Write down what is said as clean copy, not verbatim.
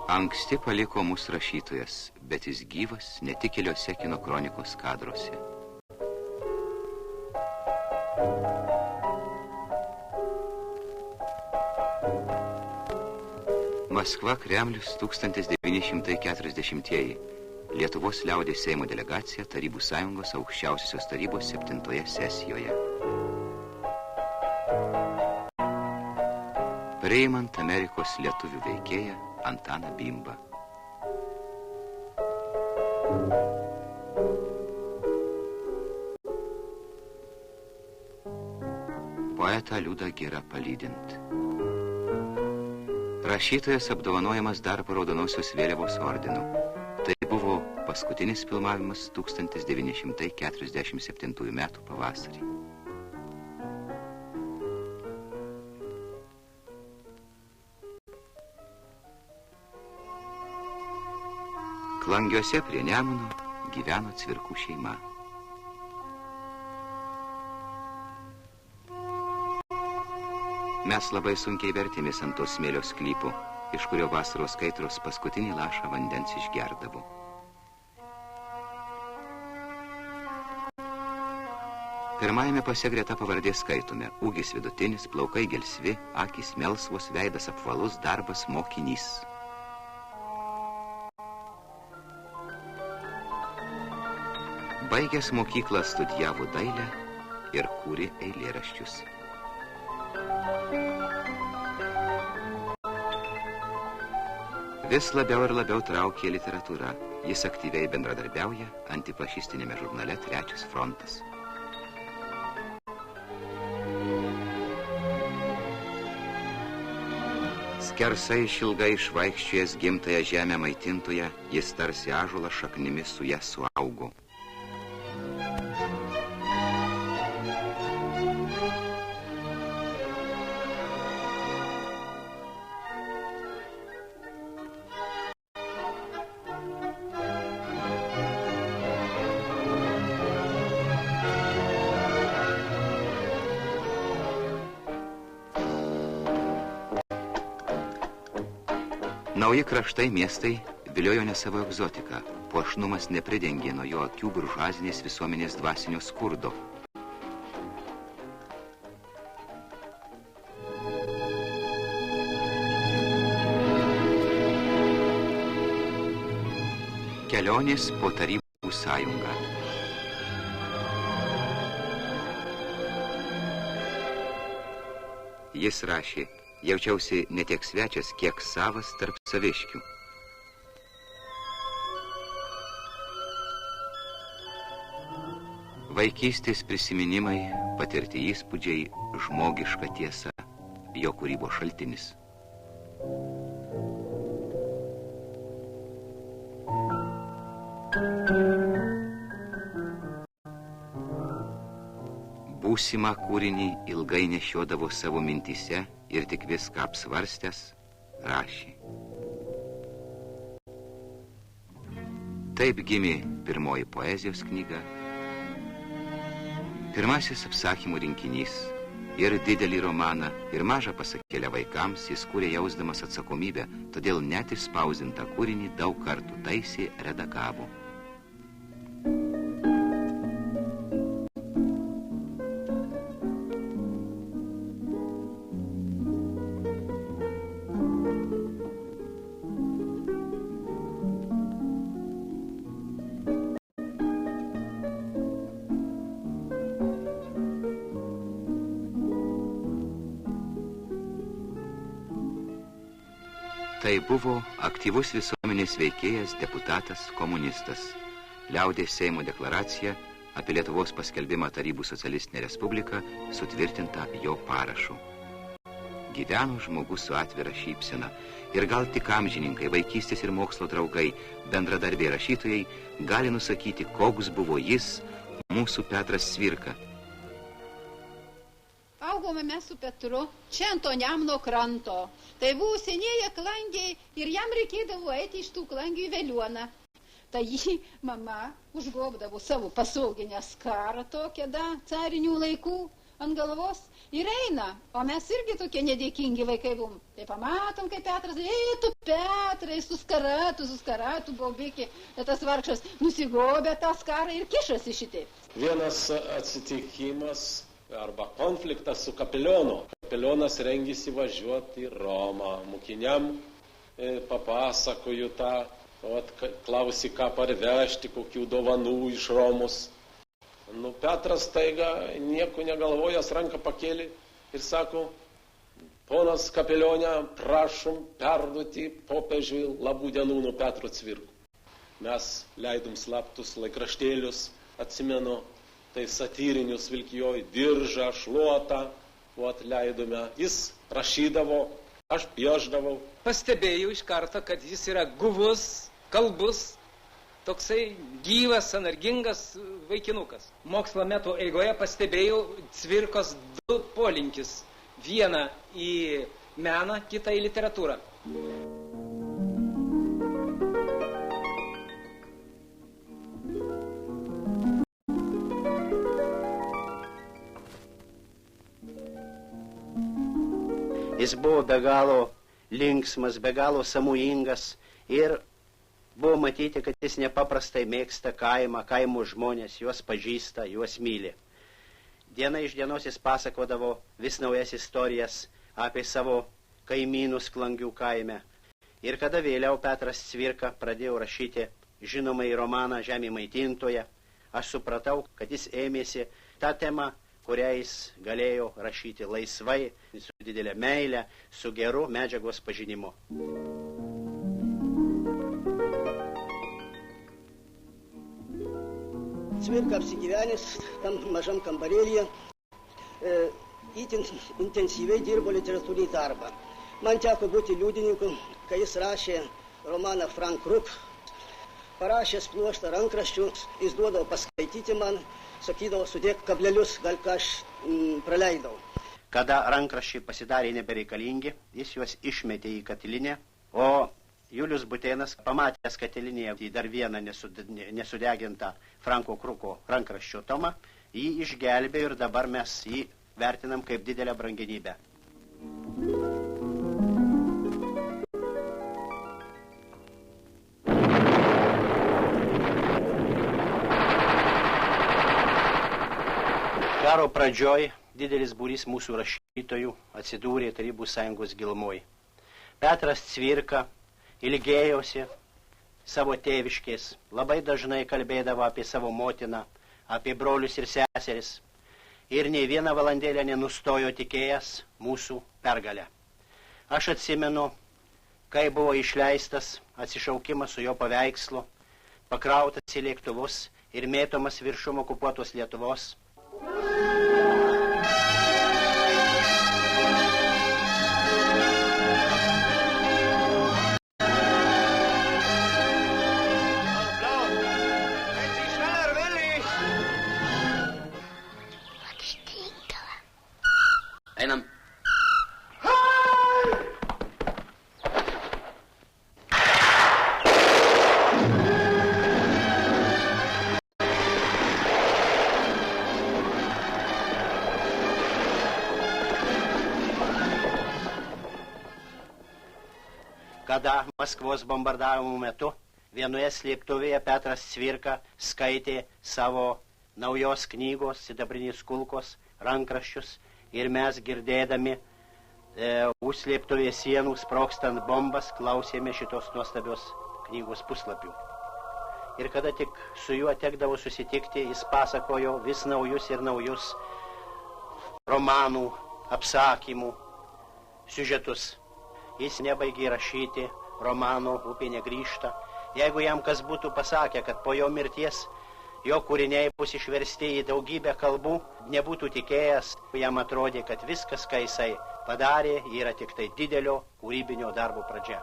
Anksti paliko mus rašytojas, bet jis gyvas ne tik keliose kino kronikos kadruose. Maskva, Kremlius, 1940-ieji. Lietuvos liaudės Seimo delegacija Tarybų sąjungos aukščiausiosios tarybos 7 sesijoje. Priimant Amerikos lietuvių veikėją Antaną Bimbą. Poetą Liudą Girą palydint. Rašytojas apdovanojamas darbo raudonosios vėliavos ordinu. Tai buvo paskutinis filmavimas 1947 metų pavasarį. Klangiuose prie Nemuno gyveno Cvirkų šeima. Mes labai sunkiai vertėmės ant to smėlio sklypo, iš kurio vasaros kaitros paskutinį lašą vandens išgerdavo. Pirmajame pase greta pavardės skaitome: ūgis vidutinis, plaukai gelsvi, akys melsvos, veidas apvalus, darbas mokinys. Baigęs mokyklą studijavo dailę ir kūrė eilėraščius. Vis labiau ir labiau traukė literatūra. Jis aktyviai bendradarbiauja antifašistinėme žurnale Trečias frontas. Skersai išilgai išvaikščiojęs gimtąją žemę maitintoje, jis tarsi ąžuolas šaknimis su ją suaugo. Nauji kraštai miestai viliojo ne savo egzotiką. Puošnumas nepridengė nuo jo akių buržuazinės visuomenės dvasinio skurdo. Kelionės po Tarybų sąjungą. Jis rašė: jaučiausi ne tiek svečias, kiek savas tarp saviškių. Vaikystės prisiminimai, patirti įspūdžiai, žmogiška tiesa, jo kūrybos šaltinis. Būsimą kūrinį ilgai nešiodavo savo mintyse ir tik viską apsvarstęs rašė. Taip gimė pirmoji poezijos knyga, pirmasis apsakymų rinkinys, ir didelį romaną, ir mažą pasakėlę vaikams jis kūrė jausdamas atsakomybę, todėl net išspausdintą kūrinį daug kartų taisė, redagavo. Tai buvo aktyvus visuomenės veikėjas, deputatas, komunistas. Liaudės Seimo deklaracija apie Lietuvos paskelbimą Tarybų socialistinę respubliką sutvirtinta jo parašu. Gyveno žmogus su atvira šypsena ir gal tik amžininkai, vaikystės ir mokslo draugai, bendradarbiai rašytojai gali nusakyti, koks buvo jis, mūsų Petras Cvirka. Augome mes su Petru čia ant to Nemuno kranto. Tai buvo senieji klangiai ir jam reikėdavo eiti iš tų klangių į Veliuoną. Tai jį mama užgobdavo savo pasauginę skarą tokią, carinių laikų, ant galvos ir eina, o mes irgi tokie nedėkingi vaikai buvom. Tai pamatom, kaip Petras, tu Petrai, suskaratų, baubėki, tas vargšas nusigobė tą skarą ir kišasi šitaip. Vienas atsitikimas arba konfliktas su kapelionu. Kapelionas rengėsi važiuoti į Romą. Mokiniam papasakoju tą, klausi, ką parvežti, kokių dovanų iš Romos. Petras taiga nieko negalvojas, ranką pakėlė ir sako, ponas kapelionė, prašom perduoti popiežiui labų dienų nuo Petro Cvirkų. Mes leidom slaptus laikraštėlius, atsimenu, tai satyrinius vilkijojo diržą, šluotą, leidome. Jis rašydavo, aš pieždavau. Pastebėjau iš karto, kad jis yra guvus, kalbus, toksai gyvas, energingas vaikinukas. Mokslo metų eigoje pastebėjau Cvirkos du polinkis. Vieną į meną, kitą į literatūrą. Jis buvo be galo linksmas, be galo sąmojingas ir buvo matyti, kad jis nepaprastai mėgsta kaimą, kaimo žmonės, juos pažįsta, juos myli. Diena iš dienos jis pasakodavo vis naujas istorijas apie savo kaimynus Klangių kaime. Ir kada vėliau Petras Cvirka pradėjo rašyti žinomai romaną Žemė maitintoja, aš supratau, kad jis ėmėsi tą temą, kurią jis galėjo rašyti laisvai, su didelė meile, su geru medžiagos pažinimu. Cvirka apsigyvenęs tam mažam kambarėlyje, itin intensyviai dirbo literatūrinį darbą. Man teko būti liudininku, kai jis rašė romaną Frank Krupp, parašęs pluoštą rankraščių, jis duodavo paskaityti man, sakydavo, sudėk kablelius, gal ką aš praleidau. Kada rankraščiai pasidarė nebereikalingi, jis juos išmetė į katilinę, o Julius Butėnas, pamatęs katilinėje dar vieną nesudegintą Franko Kruko rankraščio tomą, jį išgelbėjo ir dabar mes jį vertinam kaip didelę brangenybę. Karo pradžioj didelis būrys mūsų rašytojų atsidūrė Tarybų Sąjungos gilumoj. Petras Cvirka ilgėjosi savo tėviškės, labai dažnai kalbėdavo apie savo motiną, apie brolius ir seseris ir nei vieną valandėlę nenustojo tikėjęs mūsų pergalę. Aš atsimenu, kai buvo išleistas atsišaukimas su jo paveikslu, pakrautas į lėktuvus ir mėtomas viršum okupuotos Lietuvos. Einam. Kada Maskvos bombardavimo metu vienoje slėptuvėje Petras Cvirka skaitė savo naujos knygos Sidabrinės kulkos rankraščius ir mes girdėdami už slėptuvės sienų sprogstant bombas klausėme šitos nuostabios knygos puslapių. Ir kada tik su juo tekdavo susitikti, jis pasakojo vis naujus ir naujus romanų, apsakymų, siužetus. Jis nebaigė rašyti romano Upė negrįžta. Jeigu jam kas būtų pasakę, kad po jo mirties jo kūriniai bus išversti į daugybę kalbų, nebūtų tikėjęs, jam atrodė, kad viskas, ką jisai padarė, yra tik tai didelio kūrybinio darbo pradžia.